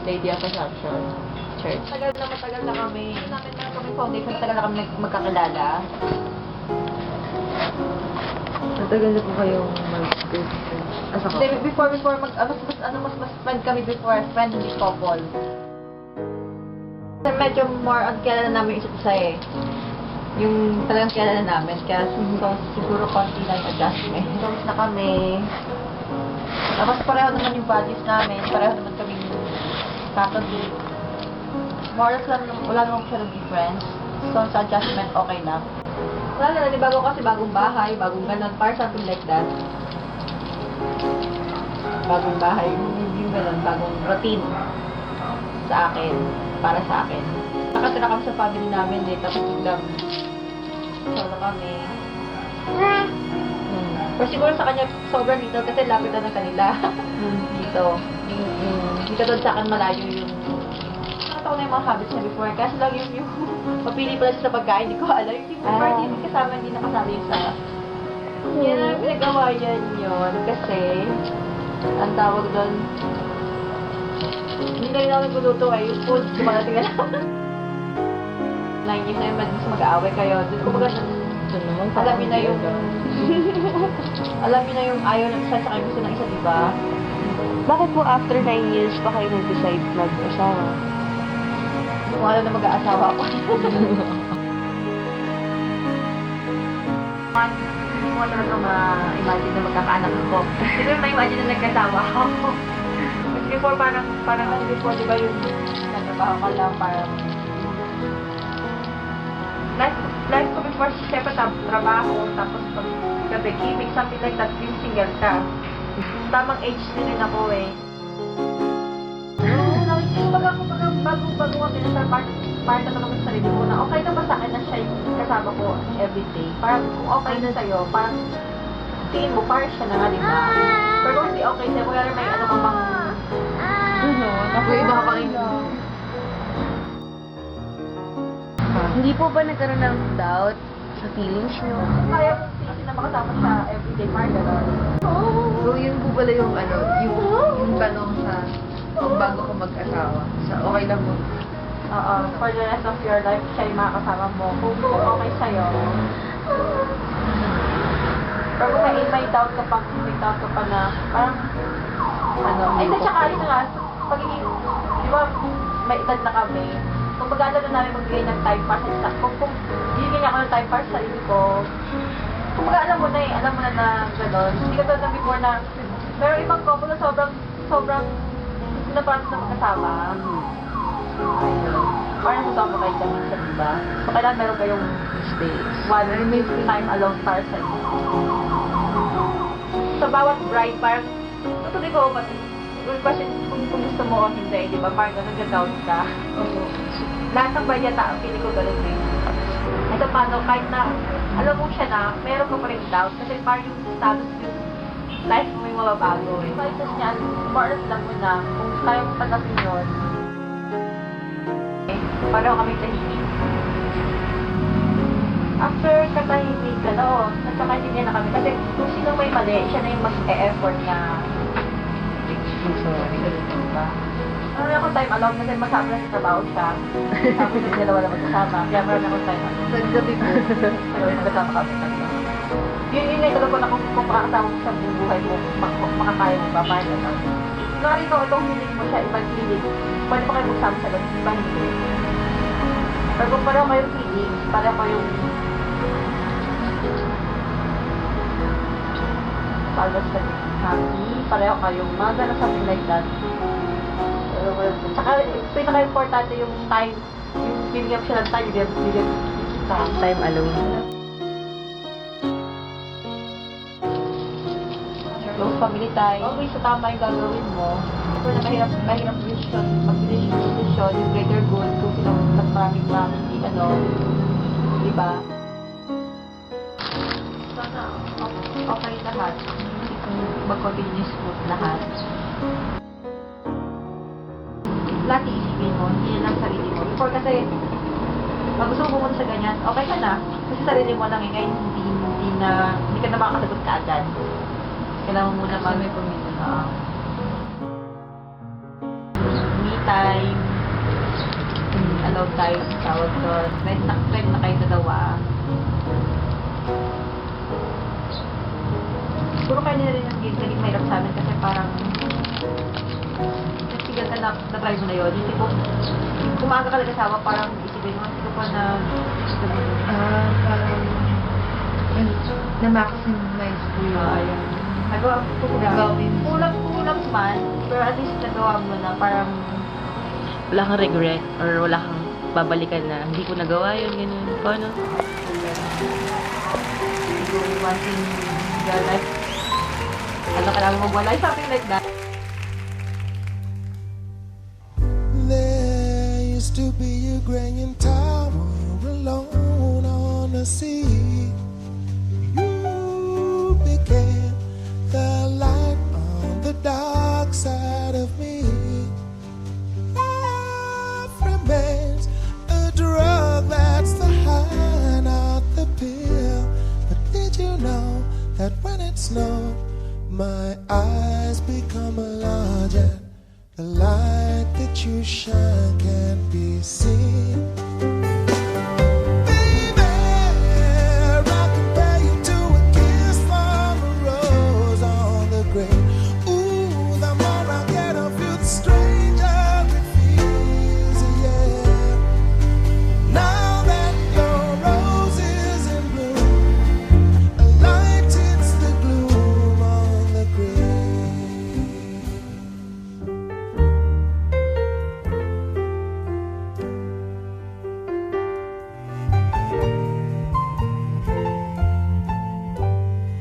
Lady of Assumption Church. Matagal na kami. Namin na kami foundation, matagal na kami magkakilala. Matagal na po kayong mag-good friends. Asa ka? Before mas friend kami before, friendly couple. Kasi medyo more on kilala namin isa't isa eh. Yung talagang kilala namin, kaya siguro konti lang adjustment. Close na kami. Tapos pareho naman yung values namin, pareho naman kami Catholic. More or less lang, wala naman siya ng difference. So sa adjustment, okay lang. Wala na, bago kasi bagong bahay, bagong ganun, para something like that. Bagong bahay, yung ganun, bagong routine sa akin, para sa akin. Nakatira kami sa family namin eh, tapos biglang solo kami. Pero siguro sa kanya, sobrang dito kasi lapit na ng kanila. Dito. Dito doon sa akin malayo yung nakataw na yung mga habits niya before. Kasi lang yung mapili pala siya sa pagkain, hindi ko alam. Yung before, hindi kasama, hindi nakasama yung sa yan ang pinagawayan yun. Kasi, ang tawag doon, hindi na rin ako nagluluto eh. Yung food, dumarating na lang. 9 years na yun, mas mag-aaway kayo. Doon kumbaga, alam niyo na yung alam niyo na yung ayaw ng isa at saka gusto ng isa, diba? Bakit po after 9 years pa kayo nag-decide mag-asawa? Kung alam na mag-aasawa ako. Hindi ko talaga ma-imagine na magkakaanak ako. Siguro ma-imagine na nagkasawa ako. Kasi before, parang before, di ba yung nagtrabaho ka lang, parang life ko before, syempre trabaho, tapos pag gabi, gimmick, something like that, yung single ka. Tamang age din rin ako eh. Bago ako pinasal, part na naman sa sarili ko na okay na ba sa akin na siya yung kasama ko everyday. Parang kung okay na sa'yo, parang tingin mo, parang siya na nga, di ba? Pero kung hindi okay sa'yo, kaya may ano ka bang iba ka bang Hindi po ba nagkaroon ng doubt sa feelings nyo? kaya kung sino na makasama siya everyday, parang gano'n. So, yun po pala yung yung tanong sa kung bago ko mag-asawa. So, okay lang mo. Oo, for the rest of your life, siya yung makakasama mo. Kung okay sa'yo. Pero kung may doubt ka pa na, parang, ay, tsaka ayun nga, pagiging, di ba, may edad na kami. Kung baga na namin magbigay ng time para sa isa, kung bibigyan ako ng time para sa sarili ko, kung baga alam mo na gano'n, hindi ka tulad ng before na, pero ibang couple na sobrang, gusto na parang na magkasama. Ayun. Parang nasasama kayo dyan minsan, diba? So, kailangan meron kayong one time alone para sa inyo. Sa bawat bride, parang, tutuloy ko, yung question kung gusto mo o hindi, di ba? Parang nag-doubt ka. Lahat ng bride yata, ang feeling ko ganun rin. Ito paano, kahit na, alam mo siya na, meron ka pa rin doubt. Kasi parang yung status, yung life mo may mababago. Yung choices niya, more or less lang mo na, kung kaya mo pagkasin yun, pareho kami tahimik. After katahimik, nagkakaintindihan na kami. Kasi kung sino may mali, siya na yung mag-e-effort na diba? Marami akong time alone kasi masama na sa trabaho siya. Tapos yung dalawa na magkasama. Kaya marami akong time alone. Naggabi po. Pero magkasama kami. Yun yung naitalo ko na kung makakasama mo sa buhay mo, makakaya mo ba? Parang gano'n. Kunwari ikaw, itong hilig mo siya, ibang hilig. Pwede pa kayo magsama sa ganun, ibang hilig. Pero kung pareho kayong hilig, pareho kayong always happy, pareho kayong mga gano'n, something like that. Tsaka, pinaka-importante yung time, yung bibigyan siya ng time, bibigyan kita. Time alone. Close family time. Always sa tama yung gagawin mo. Pero na mahirap decision, mag-decision, yung greater good, kung sino mas maraming diba? Sana, okay lahat. Mag-continue smooth lahat. Lahat iisipin mo, hindi lang sarili mo. Before kasi, pag gusto mo pumunta sa ganyan, okay ka na. Kasi sarili mo lang ngayon, hindi ka na makakasagot ka agad. Kailangan mo muna may pamilya. alone time, tawag doon. Time na kayo dalawa. Siguro kayo nila rin yung naging mahirap sa amin kasi parang nagsigal ka na-try mo na yun. Yung tipo, kung maaga ka nag-asawa, parang isipin mo, hindi ko pa na Parang na-maximize ko yun. ayun. Nagawa ko Nagawin. kulang man, pero at least nagawa mo na parang Wala kang regret or wala kang babalikan na hindi ko nagawa yun, ganun. Paano? siguro once in your life, ano ka lang magwala, something like that. There used to be a grand tower alone on the sea. You became the light on the dark side of me. Love remains a drug that's the high, not the pill. But did you know that when it snows, my eyes become larger? The light that you shine can't be seen.